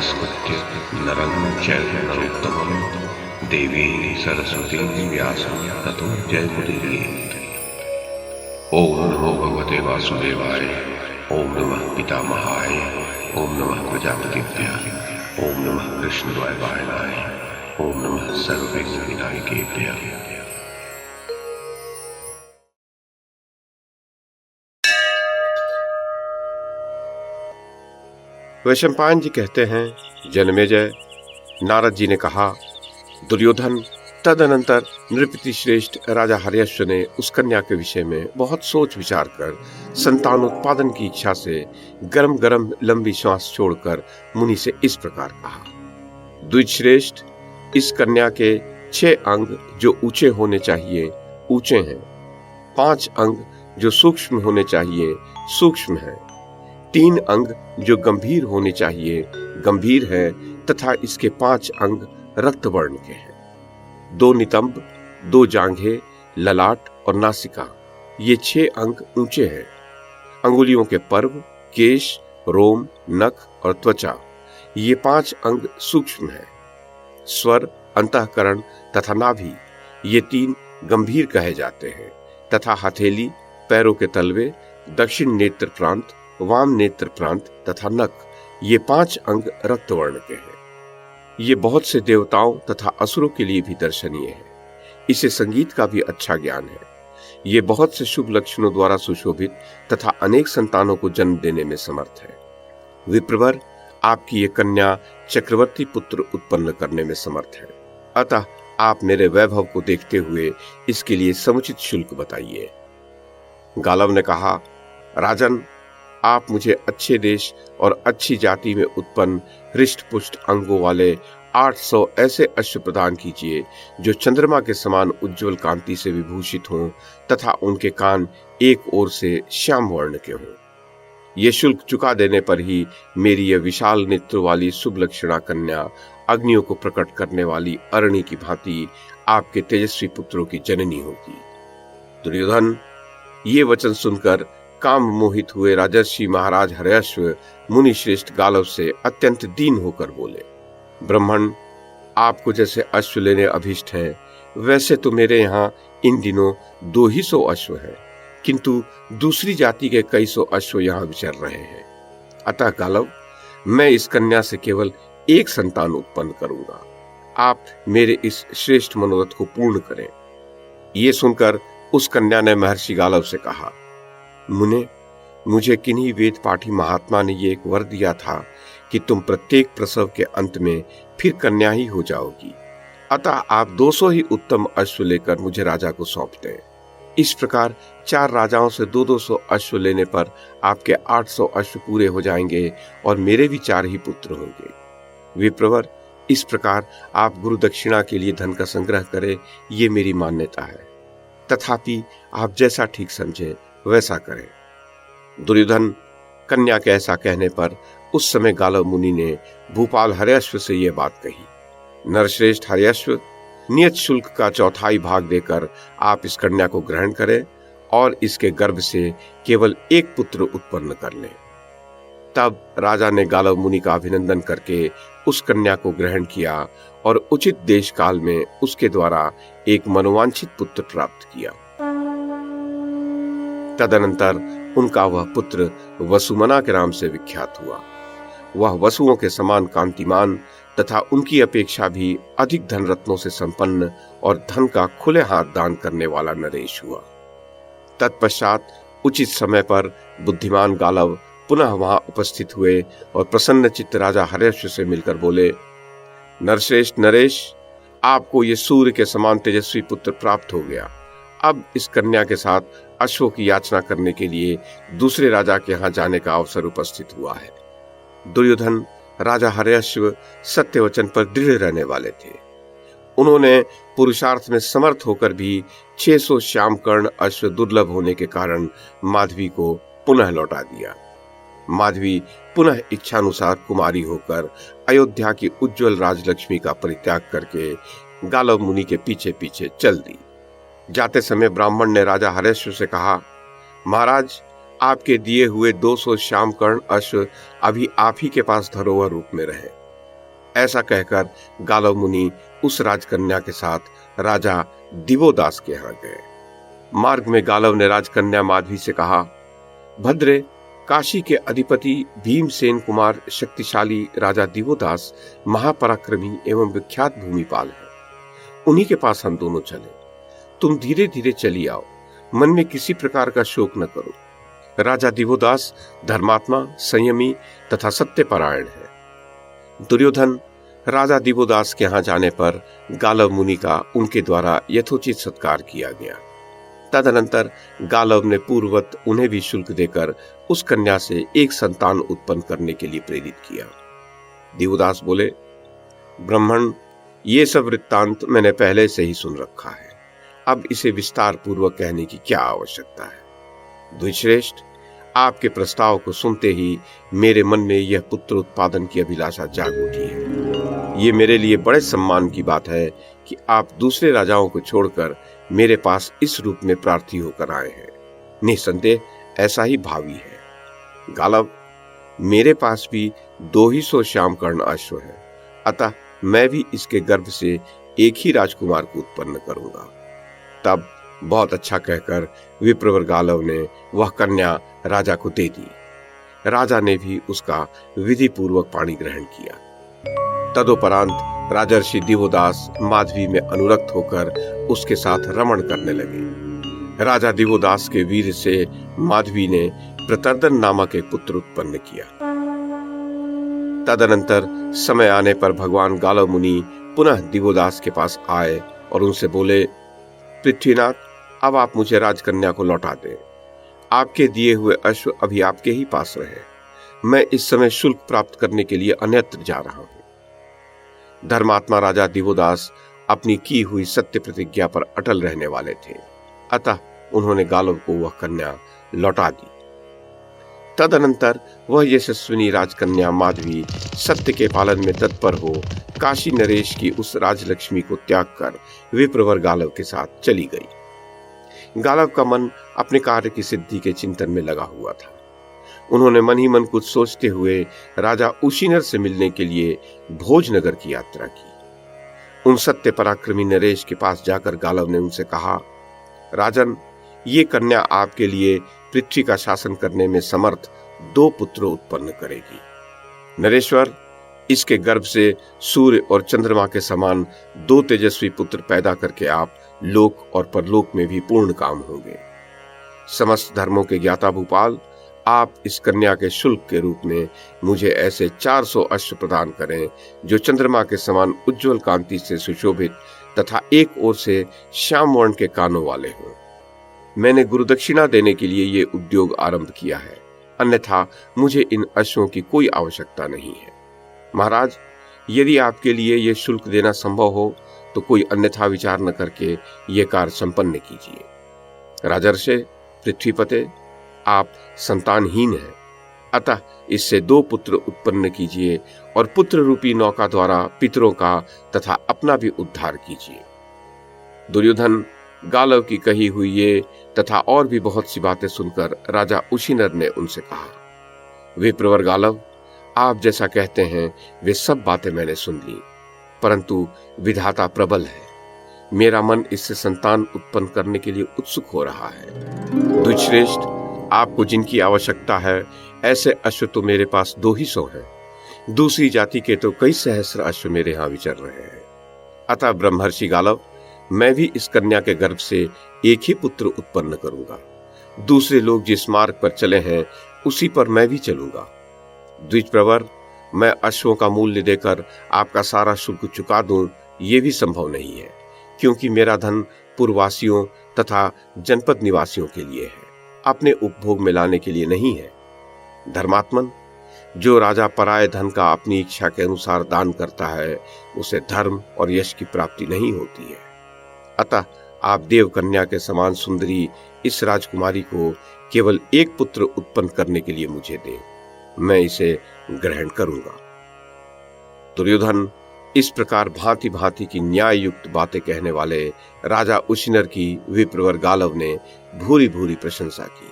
नमस्कृत्य नरं चैव नरोत्तमं देवीं सरस्वतीं व्यासं ततो जयमुदीरयेत्। ओम नमो भगवते वासुदेवाय। ओम नमः पितामहाय। ओम नमः प्रजापतिभ्यः। ओम नमः कृष्णद्वैपायनाय। ओम नमः सर्वविघ्नविनायकेभ्यः। वैशंपायन जी कहते हैं, जनमेजय, नारद जी ने कहा, दुर्योधन, तदनंतर नृपति श्रेष्ठ राजा हर्यश्व ने उस कन्या के विषय में बहुत सोच विचार कर संतानोत्पादन की इच्छा से गरम गरम लंबी श्वास छोड़कर मुनि से इस प्रकार कहा, द्विजश्रेष्ठ, इस कन्या के 6 अंग जो ऊंचे होने चाहिए ऊंचे हैं, 5 अंग जो सूक्ष्म होने चाहिए सूक्ष्म हैं, 3 अंग जो गंभीर होने चाहिए गंभीर है तथा इसके 5 अंग रक्त वर्ण के हैं। 2 नितंब, 2 जांघें, ललाट और नासिका, ये 6 अंग ऊंचे हैं। अंगुलियों के पर्व, केश, रोम, नख और त्वचा, ये 5 अंग सूक्ष्म हैं। स्वर, अंतःकरण तथा नाभि, ये 3 गंभीर कहे जाते हैं तथा हथेली, पैरों के तलवे, दक्षिण नेत्र प्रांत, वाम नेत्र प्रांत तथा नख, ये 5 अंग रक्तवर्ण के हैं। ये बहुत से देवताओं तथा असुरों के लिए भी दर्शनीय है। इसे संगीत का भी अच्छा ज्ञान है। ये बहुत से शुभ लक्षणों द्वारा सुशोभित तथा अनेक संतानों को जन्म देने में समर्थ है। विप्रवर, आपकी ये कन्या चक्रवर्ती पुत्र उत्पन्न करने में समर्थ है। अतः आप मेरे वैभव को देखते हुए इसके लिए समुचित शुल्क बताइए। गालव ने कहा, राजन, आप मुझे अच्छे देश और अच्छी जाति में उत्पन्न हृष्ट पुष्ट अंगों वाले 800 ऐसे अश्व प्रदान कीजिए जो चंद्रमा के समान उज्जवल कांति से विभूषित हों तथा उनके कान एक ओर से श्याम वर्ण के हों। ये शुल्क चुका देने पर ही मेरी यह विशाल नेत्र वाली शुभ लक्षणा कन्या अग्नियों को प्रकट करने वाली अरणी की भांति आपके तेजस्वी पुत्रों की जननी होगी। दुर्योधन, ये वचन सुनकर काम मोहित हुए राजर्षि महाराज हर्यश्व मुनि श्रेष्ठ गालव से अत्यंत दीन होकर बोले, ब्राह्मण, आपको जैसे अश्व लेने अभिष्ट है, वैसे तो मेरे यहाँ इन दिनों 200 अश्व हैं, किंतु दूसरी जाति के कई सौ अश्व यहाँ विचर रहे हैं। अतः गालव, मैं इस कन्या से केवल 1 संतान उत्पन्न करूंगा। आप मेरे इस श्रेष्ठ मनोरथ को पूर्ण करें। ये सुनकर उस कन्या ने महर्षि गालव से कहा, मुने, मुझे किन्हीं वेद पाठी महात्मा ने ये एक वर दिया था कि तुम प्रत्येक प्रसव के अंत में फिर कन्या ही हो जाओगी। अतः आप 200 ही उत्तम अश्व लेकर मुझे राजा को सौंप दें। इस प्रकार 4 राजाओं से 200 अश्व लेने पर आपके 800 अश्व पूरे हो जाएंगे और मेरे भी 4 ही पुत्र होंगे। विप्रवर, इस प्रकार आप गुरु दक्षिणा के लिए धन का संग्रह करें, ये मेरी मान्यता है। तथापि आप जैसा ठीक समझे वैसा करें। दुर्योधन, कन्या के ऐसा कहने पर उस समय गालव मुनि ने भूपाल हर्यश्व से यह बात कही, नरश्रेष्ठ हर्यश्व, नियत शुल्क का 1/4 भाग देकर आप इस कन्या को ग्रहण करें और इसके गर्भ से केवल 1 पुत्र उत्पन्न कर लें। तब राजा ने गालव मुनि का अभिनंदन करके उस कन्या को ग्रहण किया और उचित देश काल में उसके द्वारा एक मनोवांछित पुत्र प्राप्त किया। तदनंतर उनका वह पुत्र वसुमना के नाम से विख्यात हुआ। वह वसुओं के समान कांतिमान तथा उनकी अपेक्षा भी अधिक धन रत्नों से संपन्न और धन का खुले हाथ दान करने वाला नरेश हुआ। तत्पश्चात उचित समय पर बुद्धिमान गालव पुनः वहां उपस्थित हुए और प्रसन्न चित्त राजा हर्यश्व से मिलकर बोले, नरश्रेष्ठ नरेश, आपको ये सूर्य के समान तेजस्वी पुत्र प्राप्त हो गया। अब इस कन्या के साथ अश्वों की याचना करने के लिए दूसरे राजा के यहाँ जाने का अवसर उपस्थित हुआ है। दुर्योधन, राजा हर्यश्व सत्य वचन पर दृढ़ रहने वाले थे। उन्होंने पुरुषार्थ में समर्थ होकर भी 600 श्यामकर्ण अश्व दुर्लभ होने के कारण माधवी को पुनः लौटा दिया। माधवी पुनः इच्छानुसार कुमारी होकर अयोध्या की उज्जवल राजलक्ष्मी का परित्याग करके गालव मुनि के पीछे पीछे चल दी। जाते समय ब्राह्मण ने राजा हर्यश्व से कहा, महाराज, आपके दिए हुए 200 श्यामकर्ण अश्व अभी आप ही के पास धरोहर रूप में रहे। ऐसा कहकर गालव मुनि उस राजकन्या के साथ राजा दिवोदास के यहाँ गए। मार्ग में गालव ने राजकन्या माधवी से कहा, भद्रे, काशी के अधिपति भीमसेन कुमार शक्तिशाली राजा दिवोदास महापराक्रमी एवं विख्यात भूमिपाल है। उन्हीं के पास हम दोनों चले। तुम धीरे धीरे चली आओ, मन में किसी प्रकार का शोक न करो। राजा दिवोदास धर्मात्मा, संयमी तथा सत्यपरायण है। दुर्योधन, राजा दिवोदास के यहाँ जाने पर गालव मुनि का उनके द्वारा यथोचित सत्कार किया गया। तदनंतर गालव ने पूर्ववत उन्हें भी शुल्क देकर उस कन्या से एक संतान उत्पन्न करने के लिए प्रेरित किया। दिवोदास बोले, ब्राह्मण, ये सब वृत्तांत मैंने पहले से ही सुन रखा है, अब इसे विस्तार पूर्वक कहने की क्या आवश्यकता है। द्विजश्रेष्ठ, आपके प्रस्ताव को सुनते ही मेरे मन में यह पुत्र उत्पादन की अभिलाषा जाग उठी है। ये मेरे लिए बड़े सम्मान की बात है कि आप दूसरे राजाओं को छोड़कर मेरे पास इस रूप में प्रार्थी होकर आए हैं। निसंदेह ऐसा ही भावी है। गालव, मेरे पास भी 200 श्यामकर्ण अश्व है, अतः मैं भी इसके गर्भ से एक ही राजकुमार को उत्पन्न करूंगा। तब बहुत अच्छा कहकर विप्रवर गालव ने वह कन्या राजा को दे दी। राजा ने भी उसका विधि पूर्वक पाणी ग्रहण किया। तदुपरांत राजर्षि दिवोदास माधवी में अनुरक्त होकर उसके साथ रमण करने लगे। राजा दिवोदास के वीर से माधवी ने प्रतर्दन नामक एक पुत्र उत्पन्न किया। तदनंतर समय आने पर भगवान गालव मुनि पुनः दिवोदास के पास आए और उनसे बोले, पृथ्वीनाथ, अब आप मुझे राजकन्या को लौटा दें। आपके दिए हुए अश्व अभी आपके ही पास रहे। मैं इस समय शुल्क प्राप्त करने के लिए अन्यत्र जा रहा हूं। धर्मात्मा राजा दिवोदास अपनी की हुई सत्य प्रतिज्ञा पर अटल रहने वाले थे, अतः उन्होंने गालव को वह कन्या लौटा दी। तदनंतर वह यशस्विनी राजकन्या माधवी सत्य के पालन में तत्पर हो काशी नरेश की उस राजलक्ष्मी को त्याग कर विप्रवर गालव के साथ चली गई। गालव का मन अपने कार्य की सिद्धि के चिंतन में लगा हुआ था। उन्होंने मन ही मन कुछ सोचते हुए राजा उशीनर से मिलने के लिए भोजनगर की यात्रा की। उन सत्य पराक्रमी नरेश के पास जाकर गालव ने उनसे कहा, राजन, ये कन्या आपके लिए पृथ्वी का शासन करने में समर्थ 2 पुत्र उत्पन्न करेगी। नरेश्वर, इसके गर्भ से सूर्य और चंद्रमा के समान 2 तेजस्वी पुत्र पैदा करके आप लोक और परलोक में भी पूर्ण काम होंगे। समस्त धर्मों के ज्ञाता भूपाल, आप इस कन्या के शुल्क के रूप में मुझे ऐसे 400 अश्व प्रदान करें जो चंद्रमा के समान उज्जवल कांति से सुशोभित तथा एक ओर से श्याम वर्ण के कानों वाले हों। मैंने गुरुदक्षिणा देने के लिए ये उद्योग आरंभ किया है, अन्यथा मुझे इन अश्वों की कोई आवश्यकता नहीं है। महाराज, यदि आपके लिए ये शुल्क देना संभव हो तो कोई अन्यथा विचार न करके ये कार्य संपन्न कीजिए। राजर्षे पृथ्वीपते, आप संतानहीन हैं, अतः इससे 2 पुत्र उत्पन्न कीजिए और पुत्र रूपी नौका द्वारा पितरों का तथा अपना भी उद्धार कीजिए। दुर्योधन, गालव की कही हुई ये तथा और भी बहुत सी बातें सुनकर राजा उशीनर ने उनसे कहा, विप्रवर गालव, आप जैसा कहते हैं वे सब बातें मैंने सुन ली, परंतु विधाता प्रबल है। मेरा मन इससे संतान उत्पन्न करने के लिए उत्सुक हो रहा है। द्विजश्रेष्ठ, आपको जिनकी आवश्यकता है ऐसे अश्व तो मेरे पास 200 हैं। दूसरी जाति के तो कई सहस्र अश्व मेरे यहाँ विचर रहे हैं। अतः ब्रह्मर्षि गालव, मैं भी इस कन्या के गर्भ से एक ही पुत्र उत्पन्न करूंगा। दूसरे लोग जिस मार्ग पर चले हैं उसी पर मैं भी चलूंगा। द्विजप्रवर, मैं अश्वों का मूल्य देकर आपका सारा शुल्क चुका दूं, ये भी संभव नहीं है, क्योंकि मेरा धन पूर्ववासियों तथा जनपद निवासियों के लिए है, अपने उपभोग में लाने के लिए नहीं है। धर्मात्मन, जो राजा पराये धन का अपनी इच्छा के अनुसार दान करता है उसे धर्म और यश की प्राप्ति नहीं होती है। अतः आप देव कन्या के समान सुंदरी इस राजकुमारी को केवल एक पुत्र उत्पन्न करने के लिए मुझे दें, मैं इसे ग्रहण करूंगा। दुर्योधन, इस प्रकार भांति भांति की न्याय युक्त बातें कहने वाले राजा उशीनर की विप्रवर गालव ने भूरी भूरी प्रशंसा की।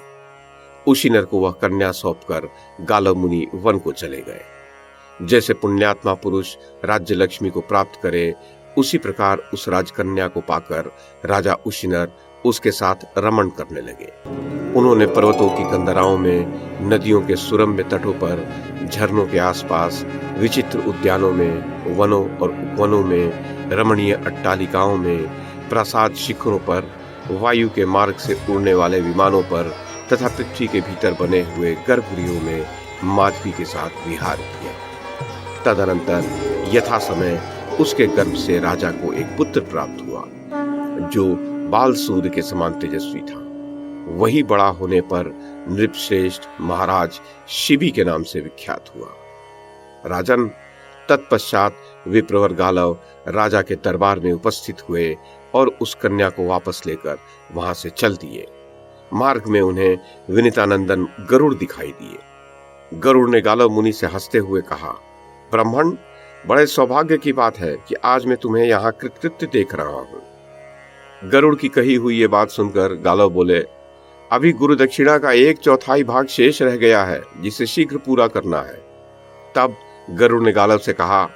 उशीनर को वह कन्या सौंपकर गालव मुनि वन को चले गए। जैसे पुण्यात्मा पुरुष राज्य लक्ष्मी को प्राप्त करे, उसी प्रकार उस राजकन्या को पाकर राजा उशिनर उसके साथ रमण करने लगे। उन्होंने पर्वतों की कंदराओं में, नदियों के सुरम्य तटों पर, झरनों के आसपास, विचित्र उद्यानों में, वनों और उपवनों में, रमणीय अट्टालिकाओं में, प्रासाद शिखरों पर, वायु के मार्ग से उड़ने वाले विमानों पर तथा पृथ्वी के भीतर बने हुए गर्भगृहों में माधवी के साथ विहार किया। तदनंतर यथा समय उसके गर्भ से राजा को एक पुत्र प्राप्त हुआ, जो बाल सूर्य के समान तेजस्वी था। वही बड़ा होने पर नृपश्रेष्ठ महाराज शिबी के नाम से विख्यात हुआ। राजन, तत्पश्चात विप्रवर गालव राजा के दरबार में उपस्थित हुए और उस कन्या को वापस लेकर वहां से चल दिए। मार्ग में उन्हें विनीतानंदन गरुड़ दिखाई दिए। गरुड़ ने गालव मुनि से हंसते हुए कहा, ब्राह्मण, बड़े सौभाग्य की बात है कि आज मैं तुम्हें यहाँ कृतकृत्य देख रहा हूँ। गरुड़ की कही हुई ये बात सुनकर गालव बोले, अभी गुरु दक्षिणा का 1/4 भाग शेष रह गया है, जिसे शीघ्र पूरा करना है। तब गरुड़ ने गालव से कहा,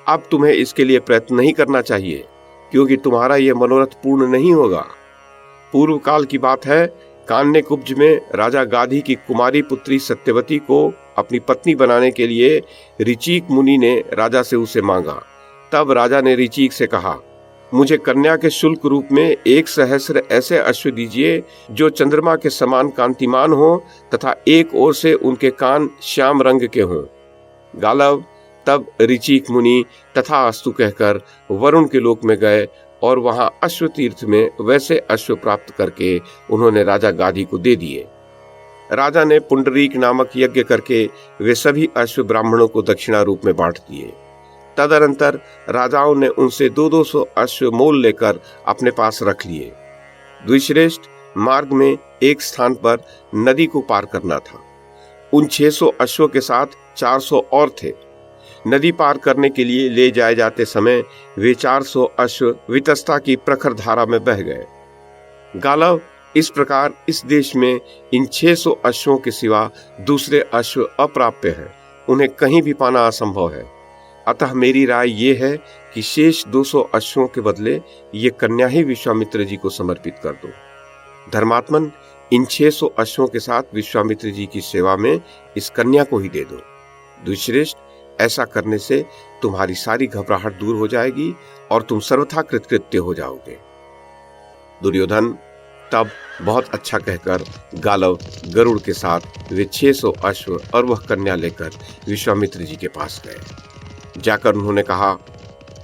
अब तुम्हें इसके लिए प्रयत्न नहीं करना चाहिए, क्योंकि तुम्हारा यह मनोरथ पूर्ण नहीं होगा। पूर्व काल की बात है, कान्य कुब्ज में राजा गाधी की कुमारी पुत्री सत्यवती को अपनी पत्नी बनाने के लिए ऋचीक मुनि ने राजा से उसे मांगा। तब राजा ने ऋचीक से कहा, मुझे कन्या के शुल्क रूप में 1,000 ऐसे अश्व दीजिए जो चंद्रमा के समान कांतिमान हो तथा एक ओर से उनके कान श्याम रंग के हों। गालव तब ऋचीक मुनि तथास्तु कहकर वरुण के लोक में गए और वहां अश्व तीर्थ में वैसे अश्व प्राप्त करके उन्होंने राजा गाधी को दे दिए। राजा ने पुंडरीक नामक यज्ञ करके वे सभी अश्व ब्राह्मणों को दक्षिणा रूप में बांट दिए। तदनंतर राजाओं ने उनसे 200 अश्व मोल लेकर अपने पास रख लिए। द्विश्रेष्ठ, मार्ग में एक स्थान पर नदी को पार करना था। उन 600 अश्वों के साथ 400 और थे। नदी पार करने के लिए ले जाए जाते समय वे 400 अश्व वितस्ता की प्रखर धारा में बह गए। गालव, इस प्रकार इस देश में इन 600 अश्वों के सिवा दूसरे अश्व अप्राप्य हैं, उन्हें कहीं भी पाना असंभव है। अतः मेरी राय ये है कि शेष 200 अश्वों के बदले ये कन्या ही विश्वामित्र जी को समर्पित कर दो। धर्मात्मन, इन 600 अश्वों के साथ विश्वामित्र जी की सेवा में इस कन्या को ही दे दो। द्विश्रेष्ठ, ऐसा करने से तुम्हारी सारी घबराहट दूर हो जाएगी और तुम सर्वथा कृतकृत्य हो जाओगे। दुर्योधन तब बहुत अच्छा कहकर गालव गरुड़ के साथ वे 600 अश्व और वह कन्या लेकर विश्वामित्र जी के पास गए। जाकर उन्होंने कहा,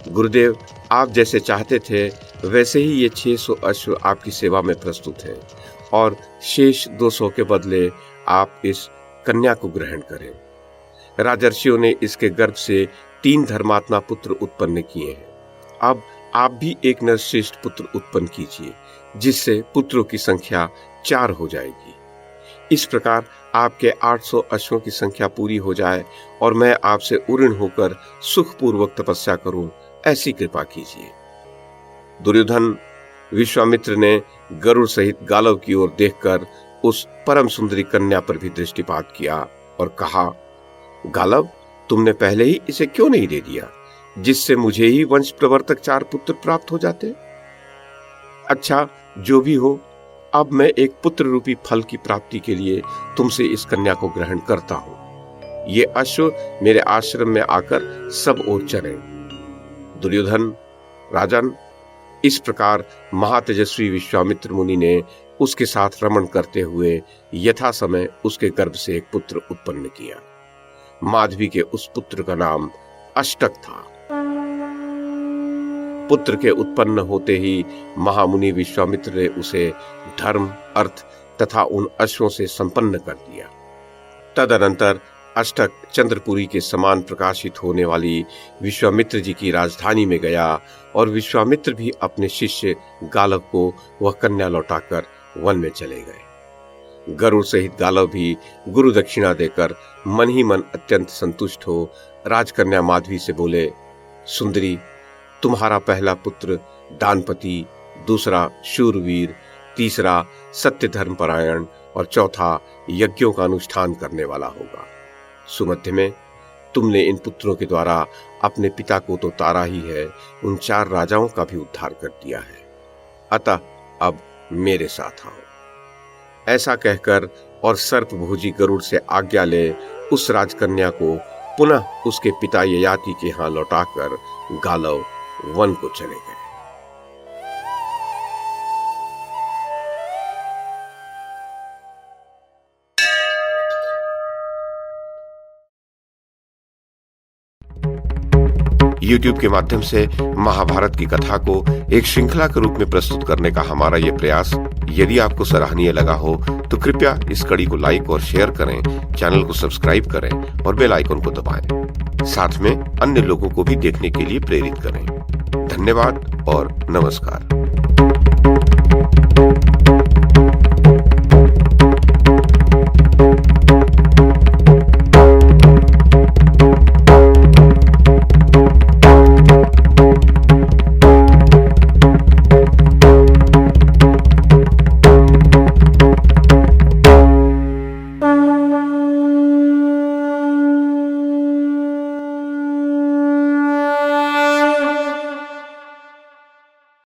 गुरुदेव, आप जैसे चाहते थे वैसे ही ये 600 अश्व आपकी सेवा में प्रस्तुत हैं और शेष 200 के बदले आप इस कन्या को ग्रहण करें। राजर्षियों ने इसके गर्भ से 3 धर्मात्मा पुत्र उत्पन्न किए हैं। अब आप भी एक नरश्रेष्ठ पुत्र उत्पन्न कीजिए, जिससे पुत्रों की संख्या 4 हो जाएगी। इस प्रकार आपके 800 अश्वों की संख्या पूरी हो जाए और मैं आपसे उऋण होकर सुखपूर्वक तपस्या करूं, ऐसी कृपा कीजिए। दुर्योधन, विश्वामित्र ने गरुड़ सहित गालव की ओर देखकर उस परम सुंदरी कन्या पर भी दृष्टिपात किया और कहा, गालव, तुमने पहले ही इसे क्यों नहीं दे दिया, जिससे मुझे ही वंश प्रवर्तक 4 पुत्र प्राप्त हो जाते। अच्छा, जो भी हो, अब मैं एक पुत्र रूपी फल की प्राप्ति के लिए तुमसे इस कन्या को ग्रहण करता हूं। ये अश्व मेरे आश्रम में आकर सब ओर चरें। दुर्योधन, राजन, इस प्रकार महातेजस्वी विश्वामित्र मुनि ने उसके साथ रमण करते हुए यथा समय उसके गर्भ से एक पुत्र उत्पन्न किया। माधवी के उस पुत्र का नाम अष्टक था। पुत्र के उत्पन्न होते ही महामुनि विश्वामित्र ने उसे धर्म, अर्थ तथा उन अश्वों से संपन्न कर दिया। तदनंतर अष्टक चंद्रपुरी के समान प्रकाशित होने वाली विश्वामित्र जी की राजधानी में गया और विश्वामित्र भी अपने शिष्य गालव को वह कन्या लौटाकर वन में चले गए। गरुड़ सहित गालव भी गुरु दक्षिणा देकर मन ही मन अत्यंत संतुष्ट हो राजकन्या माधवी से बोले, सुंदरी, तुम्हारा पहला पुत्र दानपति, दूसरा शूरवीर, तीसरा सत्य धर्म परायण और चौथा यज्ञों का अनुष्ठान करने वाला होगा। सुमध्य में तुमने इन पुत्रों के द्वारा अपने पिता को तो तारा ही है, उन 4 राजाओं का भी उद्धार कर दिया है। अतः अब मेरे साथ आओ। ऐसा कहकर और सर्पभोजी गरुड़ से आज्ञा ले उस राजकन्या को पुनः उसके पिता ययाति के यहाँ लौटाकर गालव वन को चले गए। YouTube के माध्यम से महाभारत की कथा को एक श्रृंखला के रूप में प्रस्तुत करने का हमारा ये प्रयास यदि आपको सराहनीय लगा हो तो कृपया इस कड़ी को लाइक और शेयर करें, चैनल को सब्सक्राइब करें और बेल आइकन को दबाएं। साथ में अन्य लोगों को भी देखने के लिए प्रेरित करें। धन्यवाद और नमस्कार।